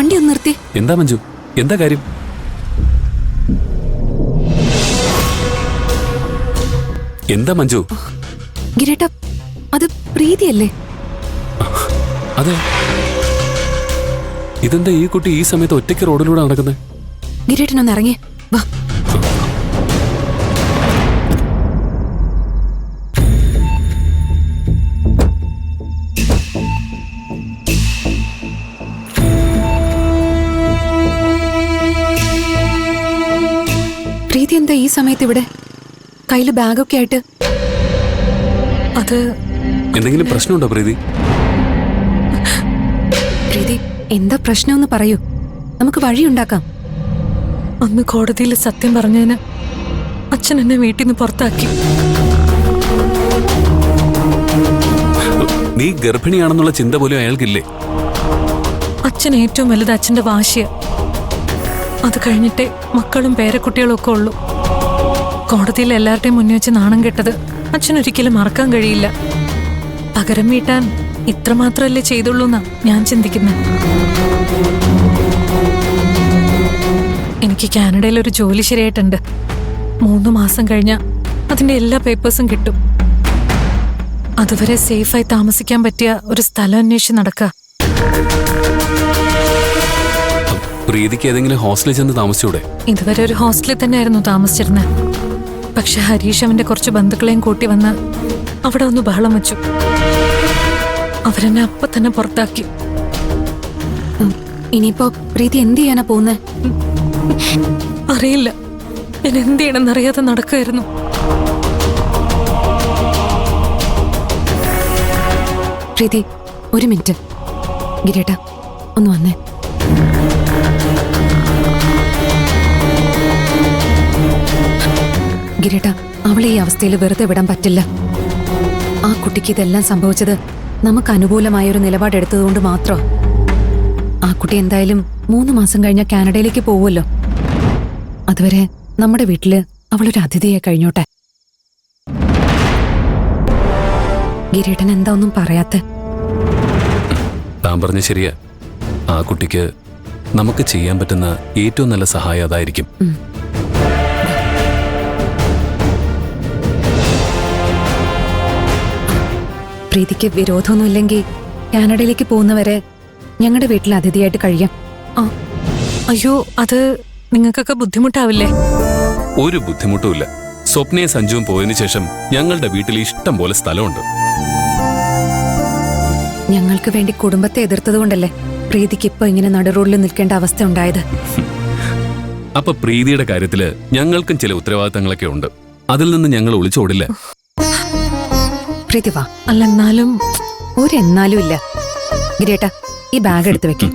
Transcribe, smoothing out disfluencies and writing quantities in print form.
വണ്ടി ഒന്ന് നിർത്തി. എന്താ മഞ്ജു, എന്താ കാര്യം? എന്താ മഞ്ജു? ഗിരേട്ട, അത് പ്രീതിയല്ലേ? അതെ. ഇതെന്താ ഈ കുട്ടി ഈ സമയത്ത് ഒറ്റയ്ക്ക് റോഡിലൂടെ നടക്കുന്നത്? ഗിരേട്ടനൊന്ന് ഇറങ്ങി വാ. പ്രീതി എന്താ ഈ സമയത്ത് ഇവിടെ? കയ്യില് ബാഗൊക്കെ ആയിട്ട്. അത് എന്തെങ്കിലും പ്രശ്നമുണ്ടോ പ്രീതി? പ്രീതി, എന്താ പ്രശ്നമെന്ന് പറയൂ, നമുക്ക് വഴിയുണ്ടാക്കാം. അന്ന് കോടതിയിൽ സത്യം പറഞ്ഞതിന് അച്ഛൻ എന്നെ വീട്ടിൽ നിന്ന് പുറത്താക്കി. നീ ഗർഭിണിയാണെന്നുള്ള ചിന്ത പോലും അയാൾക്കില്ലേ? അച്ഛൻ ഏറ്റവും വലുത് അച്ഛന്റെ വാശിയ. അത് കഴിഞ്ഞിട്ടേ മക്കളും പേരക്കുട്ടികളും ഒക്കെ ഉള്ളൂ. കോടതിയിൽ എല്ലാവരുടെയും മുന്നിൽ വെച്ച് നാണം കെട്ടത് അച്ഛനൊരിക്കലും മറക്കാൻ കഴിയില്ല. പകരം വീട്ടാൻ ഇത്രമാത്രമല്ലേ ചെയ്തുള്ളൂ എന്നാ ഞാൻ ചിന്തിക്കുന്നത്. എനിക്ക് കാനഡയിൽ ഒരു ജോലി ശരിയായിട്ടുണ്ട്. 3 മാസം കഴിഞ്ഞാൽ അതിന്റെ എല്ലാ പേപ്പേഴ്സും കിട്ടും. അതുവരെ സേഫായി താമസിക്കാൻ പറ്റിയ ഒരു സ്ഥലം അന്വേഷിച്ച് നടക്കുക. പ്രീതിക്ക് ഏതെങ്കിലും ഹോസ്റ്റലിൽ ചെന്ന് താമസിച്ചൂടെ? ഇതുവരെ ഒരു ഹോസ്റ്റലിൽ തന്നെയായിരുന്നു താമസിച്ചിരുന്നത്. പക്ഷെ ഹരീഷ് അവന്റെ കുറച്ച് ബന്ധുക്കളെയും കൂട്ടി വന്ന് അവിടെ ഒന്ന് ബഹളം വെച്ചു. അവരെന്നെ അപ്പൊ തന്നെ പുറത്താക്കി. ഇനിയിപ്പോ പ്രീതി എന്ത് ചെയ്യാനാ പോകുന്നേ? അറിയില്ല, ഞാൻ എന്ത് ചെയ്യണമെന്നറിയാതെ നടക്കുമായിരുന്നു. പ്രീതി, ഒരു മിനിറ്റ്. ഗിരേട്ട, ഒന്ന് വന്നേ. ഗിരേട്ട, അവളെ ഈ അവസ്ഥയിൽ വെറുതെ വിടാൻ പറ്റില്ല. ആ കുട്ടിക്ക് ഇതെല്ലാം സംഭവിച്ചത് നമുക്ക് അനുകൂലമായ ഒരു നിലപാടെടുത്തതുകൊണ്ട് മാത്രം. ആ കുട്ടി എന്തായാലും 3 മാസം കഴിഞ്ഞ കാനഡയിലേക്ക് പോവുമല്ലോ. അതുവരെ നമ്മുടെ വീട്ടില് അവളൊരു അതിഥിയായി കഴിഞ്ഞോട്ടെ. ഗിരേട്ടൻ എന്താ ഒന്നും പറയാത്തെ? താൻ പറഞ്ഞ ശരിയാ. ആ കുട്ടിക്ക് നമുക്ക് ചെയ്യാൻ പറ്റുന്ന ഏറ്റവും നല്ല സഹായം അതായിരിക്കും. പ്രീതിക്ക് വിരോധമൊന്നുമില്ലെങ്കിൽ കാനഡയിലേക്ക് പോകുന്നവരെ ഞങ്ങളുടെ വീട്ടിൽ അതിഥിയായിട്ട് കഴിയാം. അയ്യോ, അത് നിങ്ങൾക്കൊക്കെ ബുദ്ധിമുട്ടാവില്ലേ? ഒരു ബുദ്ധിമുട്ടുമില്ല. സ്വപ്നയും സഞ്ജുവും പോയതിനു ശേഷം ഞങ്ങളുടെ വീട്ടിൽ ഇഷ്ടം പോലെ സ്ഥലമുണ്ട്. ഞങ്ങൾക്ക് വേണ്ടി കുടുംബത്തെ എതിർത്തതുകൊണ്ടല്ലേ പ്രീതിക്ക് ഇപ്പൊ ഇങ്ങനെ നടുറോഡിൽ നിൽക്കേണ്ട അവസ്ഥ ഉണ്ടായത്. അപ്പൊ പ്രീതിയുടെ കാര്യത്തില് ഞങ്ങൾക്കും ചില ഉത്തരവാദിത്തങ്ങളൊക്കെ ഉണ്ട്. അതിൽ നിന്ന് ഞങ്ങൾ ഒളിച്ചോടില്ല. പ്രീതി വാ. അല്ല, എന്നാലും ഒരെന്നാലും ഇല്ല. ഗിരേട്ട, ഈ ബാഗ് എടുത്ത് വെക്കും.